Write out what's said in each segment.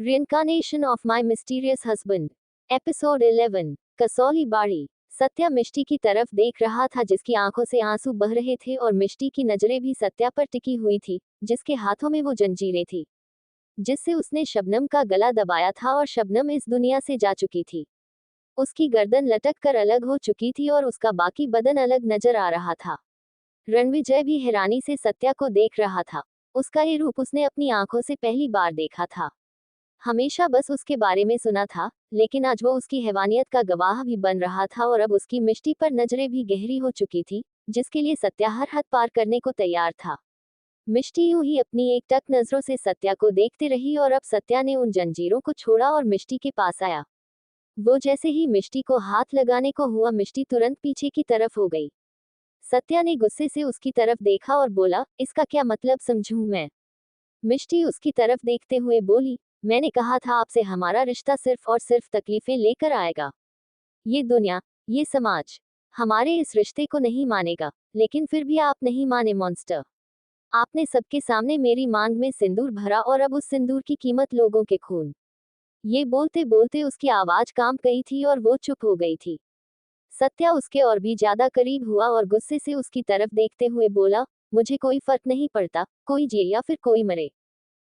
Reincarnation of My Mysterious Husband. Episode 11। Kasauli बाड़ी। सत्या मिष्टी की तरफ देख रहा था जिसकी आंखों से आंसू बह रहे थे और मिष्टी की नजरें भी सत्या पर टिकी हुई थी, जिसके हाथों में वो जंजीरें थी जिससे उसने शबनम का गला दबाया था और शबनम इस दुनिया से जा चुकी थी। उसकी गर्दन लटक कर अलग हो चुकी थी और उसका बाकी बदन अलग नजर आ रहा था। रणविजय भी हैरानी से सत्या को देख रहा था। उसका ये रूप उसने अपनी आंखों से पहली बार देखा था। हमेशा बस उसके बारे में सुना था, लेकिन आज वो उसकी हैवानियत का गवाह भी बन रहा था और अब उसकी मिष्टी पर नजरें भी गहरी हो चुकी थी, जिसके लिए सत्या हर हद पार करने को तैयार था। मिष्टी यूं ही अपनी एक टक नजरों से सत्या को देखती रही और अब सत्या ने उन जंजीरों को छोड़ा और मिष्टी के पास आया। वो जैसे ही मिष्टी को हाथ लगाने को हुआ, मिष्टी तुरंत पीछे की तरफ हो गई। सत्या ने गुस्से से उसकी तरफ देखा और बोला, इसका क्या मतलब समझूं मैं? मिष्टी उसकी तरफ देखते हुए बोली, मैंने कहा था आपसे हमारा रिश्ता सिर्फ और सिर्फ तकलीफें लेकर आएगा। ये दुनिया, ये समाज हमारे इस रिश्ते को नहीं मानेगा, लेकिन फिर भी आप नहीं माने मॉन्स्टर। आपने सबके सामने मेरी मांग में सिंदूर भरा और अब उस सिंदूर की कीमत लोगों के खून। ये बोलते बोलते उसकी आवाज कांप गई थी और वो चुप हो गई थी। सत्या उसके और भी ज्यादा करीब हुआ और गुस्से से उसकी तरफ देखते हुए बोला, मुझे कोई फर्क नहीं पड़ता, कोई जिए या फिर कोई मरे।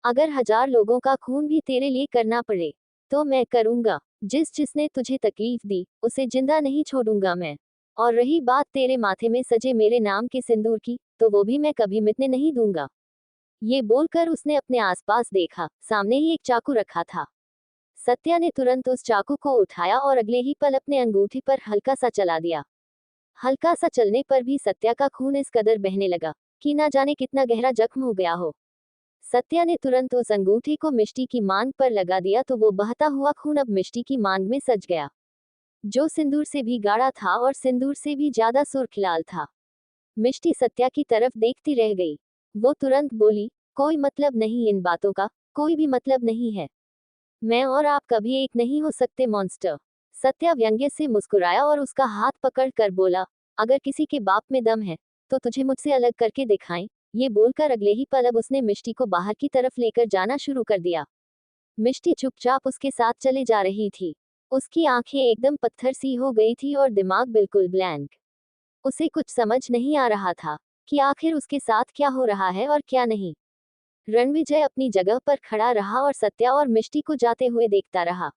अगर 1000 लोगों का खून भी तेरे लिए करना पड़े, तो मैं करूंगा। जिसने तुझे तकलीफ दी, उसे जिंदा नहीं छोड़ूंगा मैं। और रही बात तेरे माथे में सजे मेरे नाम के सिंदूर की, तो वो भी मैं कभी मिटने नहीं दूंगा। ये बोलकर उसने अपने आसपास देखा, सामने ही एक चाकू रखा था। सत्या ने तुरंत उस चाकू को उठाया और अगले ही पल अपने अंगूठे पर हल्का सा चला दिया। हल्का सा चलने पर भी सत्या का खून इस कदर बहने लगा कि ना जाने कितना गहरा जख्म हो गया हो। सत्या ने तुरंत उस अंगूठी को मिष्टी की मांग पर लगा दिया तो वो बहता हुआ खून अब मिष्टी की मांग में सज गया, जो सिंदूर से भी गाढ़ा था और सिंदूर से भी ज्यादा सुर्खलाल था। मिष्टी सत्या की तरफ देखती रह गई। वो तुरंत बोली, कोई मतलब नहीं इन बातों का, कोई भी मतलब नहीं है। मैं और आप कभी एक नहीं हो सकते मॉन्स्टर। सत्या व्यंग्य से मुस्कुराया और उसका हाथ पकड़ कर बोला, अगर किसी के बाप में दम है, तो तुझे मुझसे अलग करके दिखाएं। ये बोलकर अगले ही पल अब उसने मिष्टी को बाहर की तरफ लेकर जाना शुरू कर दिया। मिष्टी चुपचाप उसके साथ चले जा रही थी। उसकी आंखें एकदम पत्थर सी हो गई थी और दिमाग बिल्कुल ब्लैंक। उसे कुछ समझ नहीं आ रहा था कि आखिर उसके साथ क्या हो रहा है और क्या नहीं। रणविजय अपनी जगह पर खड़ा रहा और सत्या और मिष्टी को जाते हुए देखता रहा।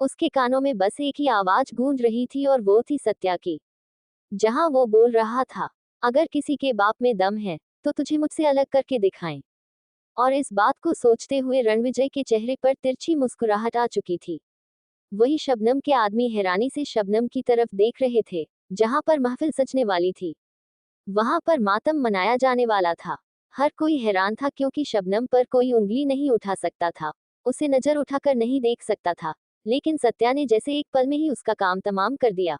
उसके कानों में बस एक ही आवाज गूंज रही थी और वो थी सत्या की, जहां वो बोल रहा था, अगर किसी के बाप में दम है, तो तुझे मुझसे अलग करके दिखाएं। और इस बात को सोचते हुए रणविजय के चेहरे पर तिरछी मुस्कुराहट आ चुकी थी। वही शबनम के आदमी हैरानी से शबनम की तरफ देख रहे थे, जहां पर महफिल सजने वाली थी। वहां पर मातम मनाया जाने वाला था। हर कोई हैरान था क्योंकि शबनम पर कोई उंगली नहीं उठा सकता था, उसे नजर उठाकर नहीं देख सकता था, लेकिन सत्या ने जैसे एक पल में ही उसका काम तमाम कर दिया।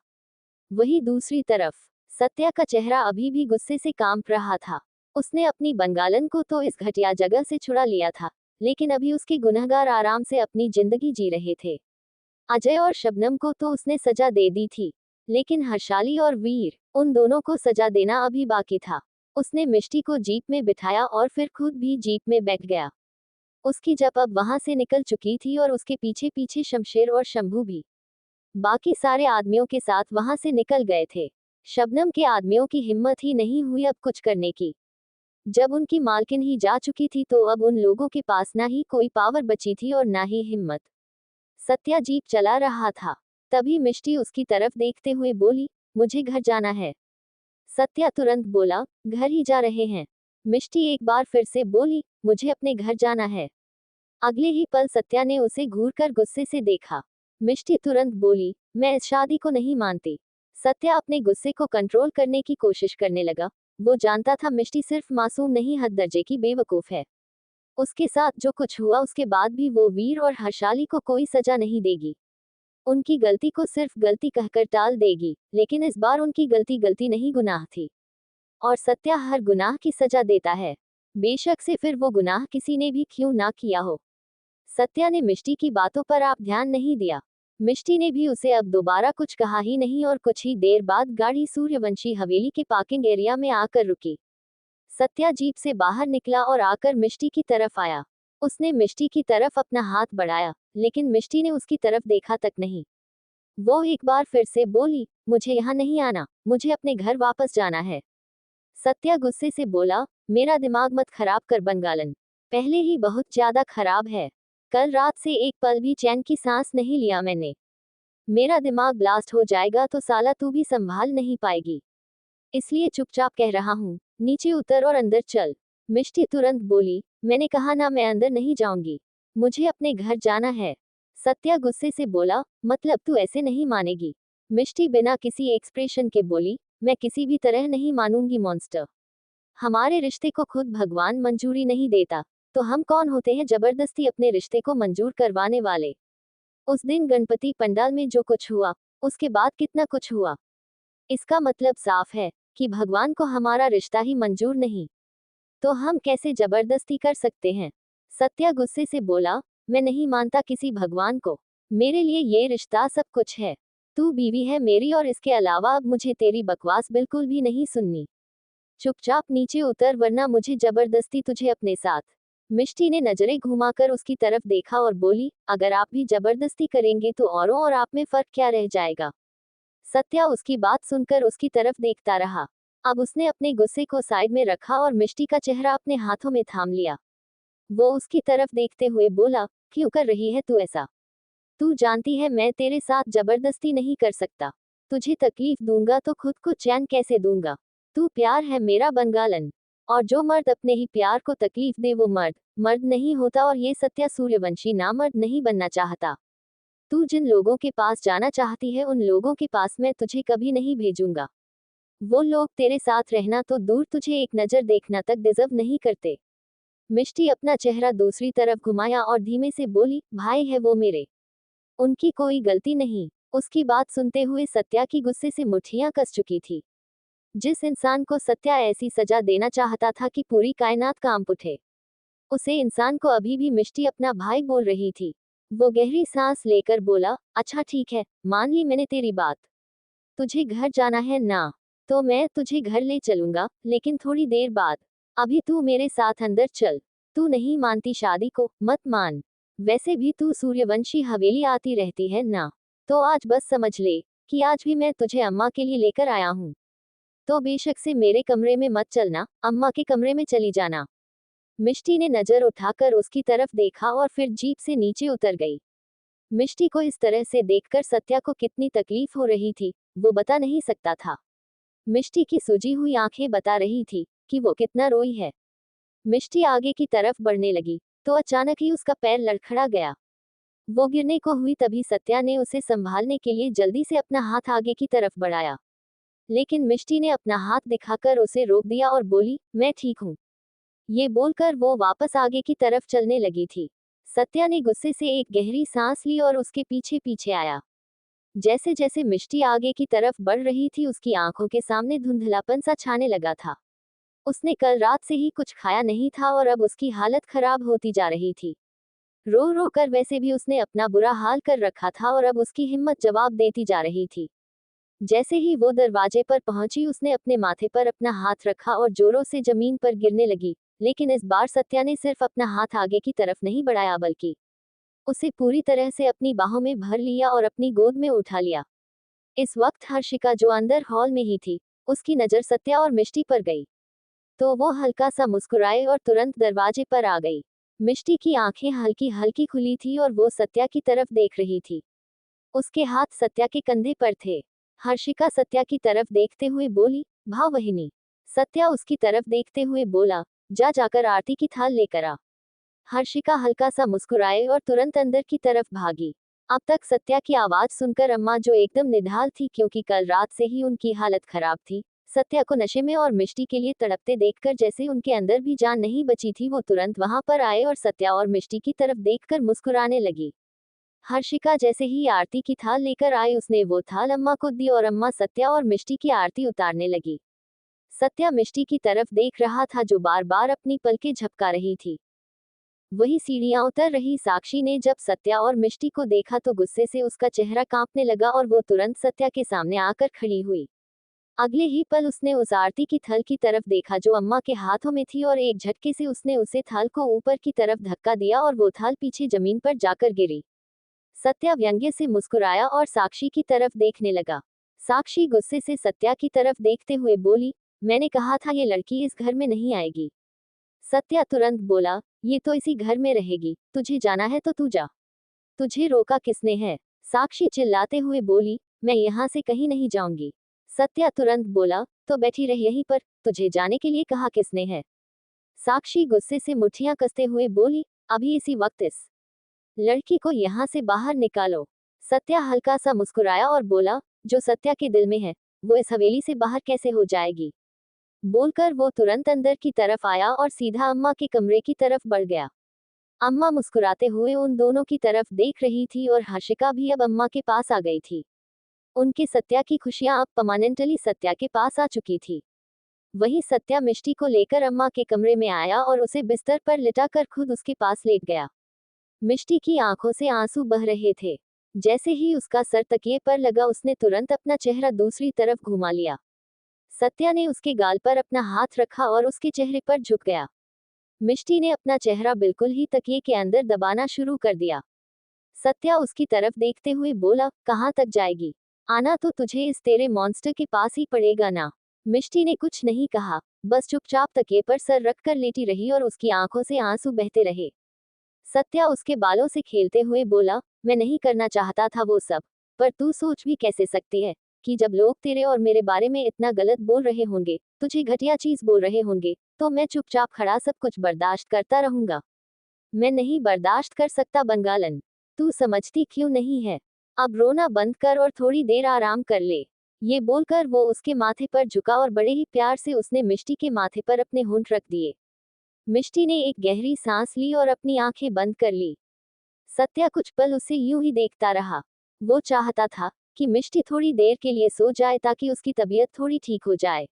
वही दूसरी तरफ, सत्या का चेहरा अभी भी गुस्से से कांप रहा था। उसने अपनी बंगालन को तो इस घटिया जगह से छुड़ा लिया था, लेकिन अभी उसके गुनहगार आराम से अपनी जिंदगी जी रहे थे। अजय और शबनम को तो उसने सजा दे दी थी, लेकिन हर्षाली और वीर, उन दोनों को सजा देना अभी बाकी था। उसने मिष्टी को जीप में बिठाया और फिर खुद भी जीप में बैठ गया। उसकी जब अब वहां से निकल चुकी थी और उसके पीछे पीछे शमशेर और शंभू भी बाकी सारे आदमियों के साथ वहां से निकल गए थे। शबनम के आदमियों की हिम्मत ही नहीं हुई अब कुछ करने की। जब उनकी मालकिन ही जा चुकी थी तो अब उन लोगों के पास ना ही कोई पावर बची थी और ना ही हिम्मत। सत्या जीप चला रहा था। तभी मिष्टी उसकी तरफ देखते हुए बोली, मुझे घर जाना है। सत्या तुरंत बोला, घर ही जा रहे हैं। मिष्टी एक बार फिर से बोली, मुझे अपने घर जाना है। अगले ही पल सत्या ने उसे घूरकर गुस्से से देखा। मिष्टी तुरंत बोली, मैं इस शादी को नहीं मानती। सत्या अपने गुस्से को कंट्रोल करने की कोशिश करने लगा। वो जानता था मिष्टी सिर्फ मासूम नहीं, हद दर्जे की बेवकूफ है। उसके साथ जो कुछ हुआ उसके बाद भी वो वीर और हर्षाली को कोई सजा नहीं देगी। उनकी गलती को सिर्फ गलती कहकर टाल देगी, लेकिन इस बार उनकी गलती गलती नहीं, गुनाह थी। और सत्या हर गुनाह की सजा देता है, बेशक से फिर वो गुनाह किसी ने भी क्यों ना किया हो। सत्या ने मिष्टी की बातों पर आप ध्यान नहीं दिया। मिष्टी ने भी उसे अब दोबारा कुछ कहा ही नहीं और कुछ ही देर बाद गाड़ी सूर्यवंशी हवेली के पार्किंग एरिया में आकर रुकी। सत्या जीप से बाहर निकला और आकर मिष्टी की तरफ आया। उसने मिष्टी की तरफ अपना हाथ बढ़ाया, लेकिन मिष्टी ने उसकी तरफ देखा तक नहीं। वो एक बार फिर से बोली, मुझे यहाँ नहीं आना, मुझे अपने घर वापस जाना है। सत्या गुस्से से बोला, मेरा दिमाग मत खराब कर बंगालन, पहले ही बहुत ज्यादा खराब है। कल रात से एक पल भी चैन की सांस नहीं लिया मैंने। मेरा दिमाग ब्लास्ट हो जाएगा तो साला तू भी संभाल नहीं पाएगी। इसलिए चुपचाप कह रहा हूँ, नीचे उतर और अंदर चल। मिष्टी तुरंत बोली, मैंने कहा ना, मैं अंदर नहीं जाऊंगी, मुझे अपने घर जाना है। सत्या गुस्से से बोला, मतलब तू ऐसे नहीं मानेगी? मिष्टी बिना किसी एक्सप्रेशन के बोली, मैं किसी भी तरह नहीं मानूंगी मॉन्स्टर। हमारे रिश्ते को खुद भगवान मंजूरी नहीं देता, तो हम कौन होते हैं जबरदस्ती अपने रिश्ते को मंजूर करवाने वाले। उस दिन गणपति पंडाल में जो कुछ हुआ, उसके बाद कितना कुछ हुआ। इसका मतलब साफ है कि भगवान को हमारा रिश्ता ही मंजूर नहीं, तो हम कैसे जबरदस्ती कर सकते हैं? सत्या गुस्से से बोला, मैं नहीं मानता किसी भगवान को, मेरे लिए ये रिश्ता सब कुछ है। तू बीवी है मेरी और इसके अलावा अब मुझे तेरी बकवास बिल्कुल भी नहीं सुननी। चुपचाप नीचे उतर वरना मुझे जबरदस्ती तुझे अपने साथ। मिष्टी ने नजरें घुमाकर उसकी तरफ देखा और बोली, अगर आप भी जबरदस्ती करेंगे तो औरों और आप में फर्क क्या रह जाएगा? सत्या उसकी बात सुनकर उसकी तरफ देखता रहा। अब उसने अपने गुस्से को साइड में रखा और मिष्टी का चेहरा अपने हाथों में थाम लिया। वो उसकी तरफ देखते हुए बोला, क्यों कर रही है तू ऐसा? तू जानती है मैं तेरे साथ जबरदस्ती नहीं कर सकता। तुझे तकलीफ दूंगा तो खुद को चैन कैसे दूंगा? तू प्यार है मेरा बंगालन, और जो मर्द अपने ही प्यार को तकलीफ दे वो मर्द मर्द नहीं होता, और ये सत्या सूर्यवंशी नामर्द नहीं बनना चाहता। तू जिन लोगों के पास जाना चाहती है उन लोगों के पास मैं तुझे कभी नहीं भेजूंगा। वो लोग तेरे साथ रहना तो दूर, तुझे एक नजर देखना तक डिजर्व नहीं करते। मिष्टी अपना चेहरा दूसरी तरफ घुमाया और धीमे से बोली, भाई है वो मेरे, उनकी कोई गलती नहीं। उसकी बात सुनते हुए सत्या की गुस्से से मुट्ठियां कस चुकी थी। जिस इंसान को सत्या ऐसी सजा देना चाहता था कि पूरी कायनात कांप उठे, उसे इंसान को अभी भी मिष्टी अपना भाई बोल रही थी। वो गहरी सांस लेकर बोला, अच्छा ठीक है, मान ली मैंने तेरी बात। तुझे घर जाना है ना, तो मैं तुझे घर ले चलूंगा, लेकिन थोड़ी देर बाद। अभी तू मेरे साथ अंदर चल। तू नहीं मानती शादी को, मत मान। वैसे भी तू सूर्यवंशी हवेली आती रहती है ना, तो आज बस समझ ले कि आज भी मैं तुझे अम्मा के लिए लेकर आया हूँ। तो बेशक से मेरे कमरे में मत चलना, अम्मा के कमरे में चली जाना। मिष्टी ने नजर उठाकर उसकी तरफ देखा और फिर जीप से नीचे उतर गई। मिष्टी को इस तरह से देखकर सत्या को कितनी तकलीफ हो रही थी, वो बता नहीं सकता था। मिष्टी की सूजी हुई आंखें बता रही थी कि वो कितना रोई है। मिष्टी आगे की तरफ बढ़ने लगी तो अचानक ही उसका पैर लड़खड़ा गया। वो गिरने को हुई तभी सत्या ने उसे संभालने के लिए जल्दी से अपना हाथ आगे की तरफ बढ़ाया, लेकिन मिष्टी ने अपना हाथ दिखाकर उसे रोक दिया और बोली, मैं ठीक हूँ। ये बोलकर वो वापस आगे की तरफ चलने लगी थी। सत्या ने गुस्से से एक गहरी सांस ली और उसके पीछे पीछे आया। जैसे जैसे मिष्टी आगे की तरफ बढ़ रही थी उसकी आंखों के सामने धुंधलापन सा छाने लगा था। उसने कल रात से ही कुछ खाया नहीं था और अब उसकी हालत खराब होती जा रही थी। रो रो कर वैसे भी उसने अपना बुरा हाल कर रखा था और अब उसकी हिम्मत जवाब देती जा रही थी। जैसे ही वो दरवाजे पर पहुंची उसने अपने माथे पर अपना हाथ रखा और जोरों से जमीन पर गिरने लगी, लेकिन इस बार सत्या ने सिर्फ अपना हाथ आगे की तरफ नहीं बढ़ाया बल्कि उसे पूरी तरह से अपनी बाहों में भर लिया और अपनी गोद में उठा लिया। इस वक्त हर्षिका जो अंदर हॉल में ही थी, उसकी नजर सत्या और मिष्टी पर गई, तो वो हल्का सा मुस्कुराए और तुरंत दरवाजे पर आ गई। मिष्टी की आंखें हल्की हल्की खुली थी और वो सत्या की तरफ देख रही थी। उसके हाथ सत्या के कंधे पर थे। हर्षिका सत्या की तरफ देखते हुए बोली, भावहिनी। सत्या उसकी तरफ देखते हुए बोला, जा जाकर आरती की थाल लेकर आ। हर्षिका हल्का सा मुस्कुराए और तुरंत अंदर की तरफ भागी। अब तक सत्या की आवाज सुनकर अम्मा जो एकदम निढाल थी क्योंकि कल रात से ही उनकी हालत खराब थी, सत्या को नशे में और मिष्टी के लिए तड़पते देखकर जैसे उनके अंदर भी जान नहीं बची थी, वो तुरंत वहां पर आए और सत्या और मिष्टी की तरफ देखकर मुस्कुराने लगी। हर्षिका जैसे ही आरती की थाल लेकर आई उसने वो थाल अम्मा को दी और अम्मा सत्या और मिष्टी की आरती उतारने लगी। सत्या मिष्टी की तरफ देख रहा था जो बार बार अपनी पलकें झपका रही थी। वही सीढ़ियां उतर रही साक्षी ने जब सत्या और मिष्टी को देखा तो गुस्से से उसका चेहरा कांपने लगा और वो तुरंत सत्या के सामने आकर खड़ी हुई। अगले ही पल उसने उस आरती की थल की तरफ देखा जो अम्मा के हाथों में थी, और एक झटके से उसने उसे थल को ऊपर की तरफ धक्का दिया और वो थल पीछे जमीन पर जाकर गिरी। सत्या व्यंग्य से मुस्कुराया और साक्षी की तरफ देखने लगा। साक्षी गुस्से से सत्या की तरफ देखते हुए बोली, मैंने कहा था ये लड़की इस घर में नहीं आएगी। सत्या तुरंत बोला, ये तो इसी घर में रहेगी, तुझे जाना है तो तू जा। तुझे रोका किसने है? साक्षी चिल्लाते हुए बोली, मैं यहाँ से कहीं नहीं जाऊंगी। सत्या तुरंत बोला, तो बैठी रह यहीं पर, तुझे जाने के लिए कहा किसने है? साक्षी गुस्से से मुट्ठियां कसते हुए बोली, अभी इसी वक्त इस लड़की को यहाँ से बाहर निकालो। सत्या हल्का सा मुस्कुराया और बोला, जो सत्या के दिल में है वो इस हवेली से बाहर कैसे हो जाएगी? बोलकर वो तुरंत अंदर की तरफ आया और सीधा अम्मा के कमरे की तरफ बढ़ गया। अम्मा मुस्कुराते हुए उन दोनों की तरफ देख रही थी और हर्षिका भी अब अम्मा के पास आ गई थी। उनके सत्या की खुशियां अब परमानेंटली सत्या के पास आ चुकी थी। वहीं सत्या मिष्टी को लेकर अम्मा के कमरे में आया और उसे बिस्तर पर लिटाकर खुद उसके पास लेट गया। मिष्टी की आंखों से आंसू बह रहे थे। जैसे ही उसका सर तकिए पर लगा उसने तुरंत अपना चेहरा दूसरी तरफ घुमा लिया। सत्या ने उसके गाल पर अपना हाथ रखा और उसके चेहरे पर झुक गया। मिष्टी ने अपना चेहरा बिल्कुल ही तकिए के अंदर दबाना शुरू कर दिया। सत्या उसकी तरफ देखते हुए बोला, कहाँ तक जाएगी? आना तो तुझे इस तेरे मॉन्स्टर के पास ही पड़ेगा ना। मिष्टी ने कुछ नहीं कहा, बस चुपचाप तकिए पर सर रखकर लेटी रही और उसकी आंखों से आंसू बहते रहे। सत्या उसके बालों से खेलते हुए बोला, मैं नहीं करना चाहता था वो सब, पर तू सोच भी कैसे सकती है कि जब लोग तेरे और मेरे बारे में इतना गलत बोल रहे होंगे, तुझे घटिया चीज बोल रहे होंगे, तो मैं चुपचाप खड़ा सब कुछ बर्दाश्त करता रहूंगा? मैं नहीं बर्दाश्त कर सकता बंगालन। तू समझती क्यों नहीं है? अब रोना बंद कर और थोड़ी देर आराम कर ले। ये बोलकर वो उसके माथे पर झुका और बड़े ही प्यार से उसने मिष्टी के माथे पर अपने होंठ रख दिए। मिष्टी ने एक गहरी सांस ली और अपनी आंखें बंद कर ली। सत्या कुछ पल उसे यूं ही देखता रहा। वो चाहता था कि मिष्टी थोड़ी देर के लिए सो जाए ताकि उसकी तबीयत थोड़ी ठीक हो जाए।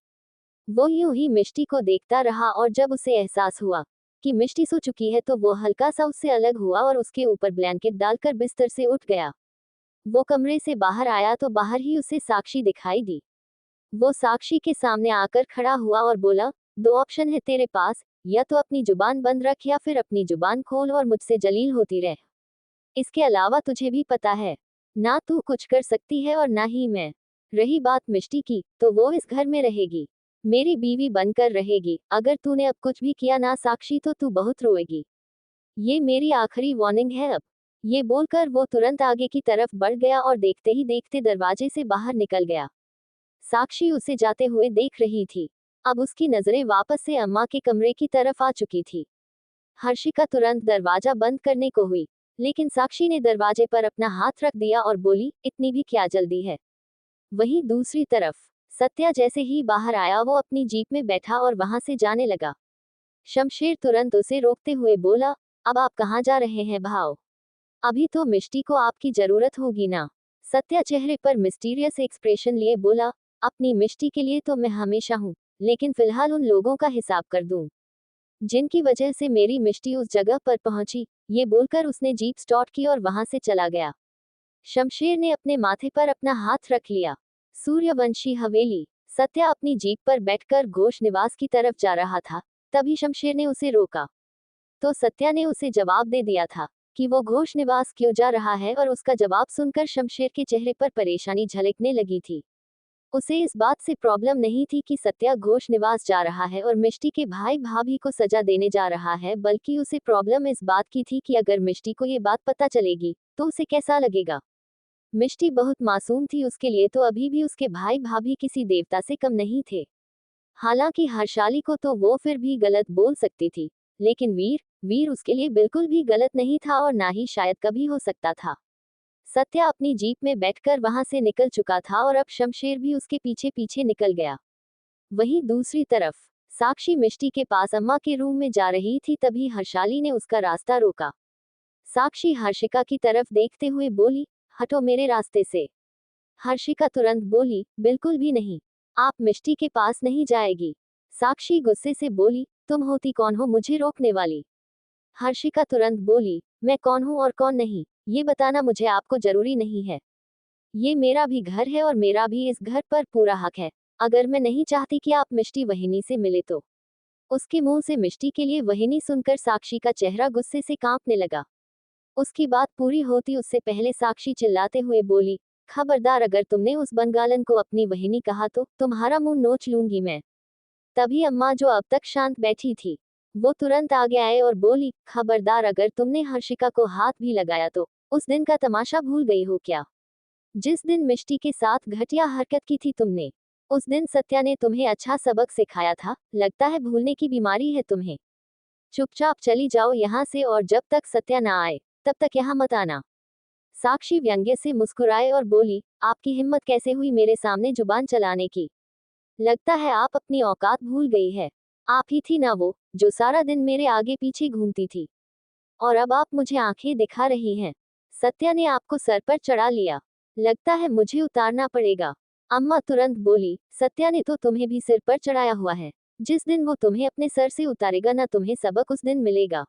वो यूं ही मिष्टी को देखता रहा और जब उसे एहसास हुआ कि मिष्टी सो चुकी है तो वो हल्का सा उससे अलग हुआ और उसके ऊपर ब्लैंकेट डालकर बिस्तर से उठ गया। वो कमरे से बाहर आया तो बाहर ही उसे साक्षी दिखाई दी। वो साक्षी के सामने आकर खड़ा हुआ और बोला, दो ऑप्शन है तेरे पास, या तो अपनी जुबान बंद रख या फिर अपनी जुबान खोल और मुझसे जलील होती रह। इसके अलावा तुझे भी पता है, ना तू कुछ कर सकती है और ना ही मैं। रही बात मिष्टी की, तो वो इस घर में रहेगी, मेरी बीवी बनकर रहेगी। अगर तूने अब कुछ भी किया ना साक्षी तो तू बहुत रोएगी। ये मेरी आखिरी वार्निंग है अब। ये बोलकर वो तुरंत आगे की तरफ बढ़ गया और देखते ही देखते दरवाजे से बाहर निकल गया। साक्षी उसे जाते हुए देख रही थी। अब उसकी नजरें वापस से अम्मा के कमरे की तरफ आ चुकी थी। हर्षिका तुरंत दरवाजा बंद करने को हुई, लेकिन साक्षी ने दरवाजे पर अपना हाथ रख दिया और बोली, इतनी भी क्या जल्दी है? वहीं दूसरी तरफ सत्या जैसे ही बाहर आया वो अपनी जीप में बैठा और वहां से जाने लगा। शमशेर तुरंत उसे रोकते हुए बोला, अब आप कहाँ जा रहे हैं भाव? अभी तो मिष्टी को आपकी जरूरत होगी ना। सत्या चेहरे पर मिस्टीरियस एक्सप्रेशन लिए बोला, अपनी मिष्टी के लिए तो मैं हमेशा हूँ, लेकिन फिलहाल उन लोगों का हिसाब कर दूं जिनकी वजह से मेरी मिष्टी उस जगह पर पहुंची। ये बोलकर उसने जीप स्टार्ट की और वहां से चला गया। शमशेर ने अपने माथे पर अपना हाथ रख लिया। सूर्यवंशी हवेली। सत्या अपनी जीप पर बैठकर घोष निवास की तरफ जा रहा था, तभी शमशेर ने उसे रोका। तो सत्या ने उसे जवाब दे दिया था कि वो घोष निवास क्यों जा रहा है, और उसका जवाब सुनकर शमशेर के चेहरे पर परेशानी झलकने लगी थी। उसे इस बात से प्रॉब्लम नहीं थी कि सत्या घोष निवास जा रहा है और मिष्टी के भाई भाभी को सजा देने जा रहा है, बल्कि उसे प्रॉब्लम इस बात की थी कि अगर मिष्टी को ये बात पता चलेगी तो उसे कैसा लगेगा। मिष्टी बहुत मासूम थी, उसके लिए तो अभी भी उसके भाई भाभी किसी देवता से कम नहीं थे। हालांकि हर्षाली को तो वो फिर भी गलत बोल सकती थी, लेकिन वीर वीर उसके लिए बिल्कुल भी गलत नहीं था और ना ही शायद कभी हो सकता था। सत्या अपनी जीप में बैठकर वहां से निकल चुका था और अब शमशेर भी उसके पीछे पीछे निकल गया। वहीं दूसरी तरफ साक्षी मिष्टी के पास अम्मा के रूम में जा रही थी, तभी हर्षाली ने उसका रास्ता रोका। साक्षी हर्षिका की तरफ देखते हुए बोली, हटो मेरे रास्ते से। हर्षिका तुरंत बोली, बिल्कुल भी नहीं, आप मिष्टी के पास नहीं जाएगी। साक्षी गुस्से से बोली, तुम होती कौन हो मुझे रोकने वाली? हर्षिका तुरंत बोली, मैं कौन हूँ और कौन नहीं, ये बताना मुझे आपको जरूरी नहीं है। ये मेरा भी घर है और मेरा भी इस घर पर पूरा हक है। अगर मैं नहीं चाहती कि आप मिष्टी वहिनी से मिले तो। उसके मुंह से मिष्टी के लिए वहिनी सुनकर साक्षी का चेहरा गुस्से से कांपने लगा। उसकी बात पूरी होती उससे पहले साक्षी चिल्लाते हुए बोली, खबरदार अगर तुमने उस बंगालन को अपनी वहिनी कहा तो तुम्हारा मुंह नोच लूंगी मैं। तभी अम्मा जो अब तक शांत बैठी थी, वो तुरंत आगे आए और बोली, खबरदार अगर तुमने हर्षिका को हाथ भी लगाया तो उस दिन का तमाशा भूल गई हो क्या? जिस दिन मिष्टी के साथ घटिया हरकत की थी तुमने, उस दिन सत्या ने तुम्हें अच्छा सबक सिखाया था, लगता है भूलने की बीमारी है तुम्हें। चुपचाप चली जाओ यहाँ से और जब तक सत्या ना आए तब तक यहाँ मत आना। साक्षी व्यंग्य से मुस्कुराए और बोली, आपकी हिम्मत कैसे हुई मेरे सामने जुबान चलाने की? लगता है आप अपनी औकात भूल गई है। आप ही थी ना वो जो सारा दिन मेरे आगे पीछे घूमती थी, और अब आप मुझे आंखें दिखा रही हैं। सत्या ने आपको सर पर चढ़ा लिया, लगता है मुझे उतारना पड़ेगा। अम्मा तुरंत बोली, सत्या ने तो तुम्हें भी सिर पर चढ़ाया हुआ है। जिस दिन वो तुम्हें अपने सर से उतारेगा ना तुम्हें सबक उस दिन मिलेगा।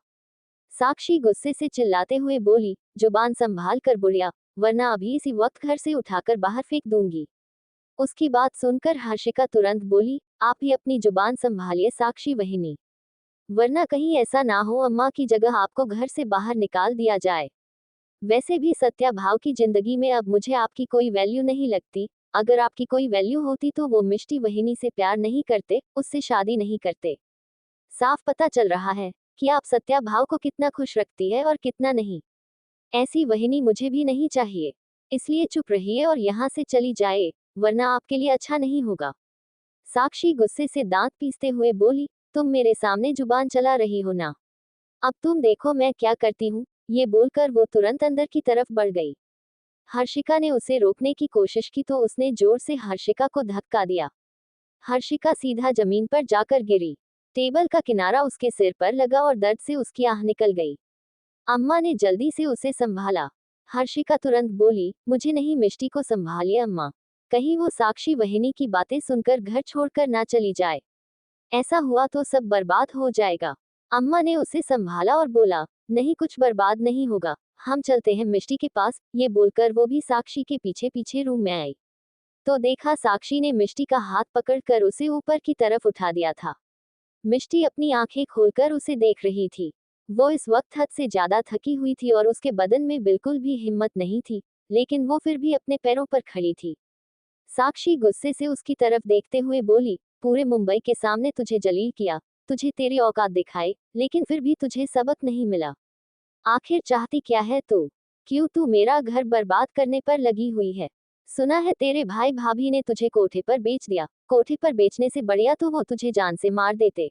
साक्षी गुस्से से चिल्लाते हुए बोली, जुबान संभाल कर बुढ़िया, वरना अभी इसी वक्त घर से उठाकर बाहर फेंक दूंगी। उसकी बात सुनकर हर्षिका तुरंत बोली, आप ही अपनी जुबान संभालिए साक्षी वहिनी, वरना कहीं ऐसा ना हो अम्मा की जगह आपको घर से बाहर निकाल दिया जाए। वैसे भी सत्या भाव की जिंदगी में अब मुझे आपकी कोई वैल्यू नहीं लगती। अगर आपकी कोई वैल्यू होती तो वो मिष्टी वहिनी से प्यार नहीं करते, उससे शादी नहीं करते। साफ पता चल रहा है कि आप सत्या भाव को कितना खुश रखती है और कितना नहीं। ऐसी वहिनी मुझे भी नहीं चाहिए। इसलिए चुप रहिए और यहाँ से चली जाए, वरना आपके लिए अच्छा नहीं होगा। साक्षी गुस्से से दांत पीसते हुए बोली, तुम मेरे सामने जुबान चला रही हो ना? अब तुम देखो मैं क्या करती हूँ। ये बोलकर वो तुरंत अंदर की तरफ बढ़ गई। हर्षिका ने उसे रोकने की कोशिश की तो उसने जोर से हर्षिका को धक्का दिया। हर्षिका सीधा जमीन पर जाकर गिरी। टेबल का किनारा उसके सिर पर लगा और दर्द से उसकी आह निकल गई। अम्मा ने जल्दी से उसे संभाला। हर्षिका तुरंत बोली, मुझे नहीं मिष्टी को संभालिए अम्मा, कहीं वो साक्षी वहिनी की बातें सुनकर घर छोड़कर ना चली जाए। ऐसा हुआ तो सब बर्बाद हो जाएगा। अम्मा ने उसे संभाला और बोला, नहीं कुछ बर्बाद नहीं होगा, हम चलते हैं मिष्टी के पास। ये बोलकर वो भी साक्षी के पीछे पीछे रूम में आई तो देखा साक्षी ने मिष्टी का हाथ पकड़कर उसे ऊपर की तरफ उठा दिया था। मिष्टी अपनी आंखें खोलकर उसे देख रही थी। वो इस वक्त हद से ज्यादा थकी हुई थी और उसके बदन में बिल्कुल भी हिम्मत नहीं थी, लेकिन वो फिर भी अपने पैरों पर खड़ी थी। साक्षी गुस्से से उसकी तरफ देखते हुए बोली, पूरे मुंबई के सामने तुझे जलील किया, तुझे तेरी औकात दिखाई, लेकिन फिर भी तुझे सबक नहीं मिला। आखिर चाहती क्या है तू? क्यों तू मेरा घर बर्बाद करने पर लगी हुई है? सुना है तेरे भाई भाभी ने तुझे कोठे पर बेच दिया। कोठे पर बेचने से बढ़िया तो वो तुझे जान से मार देते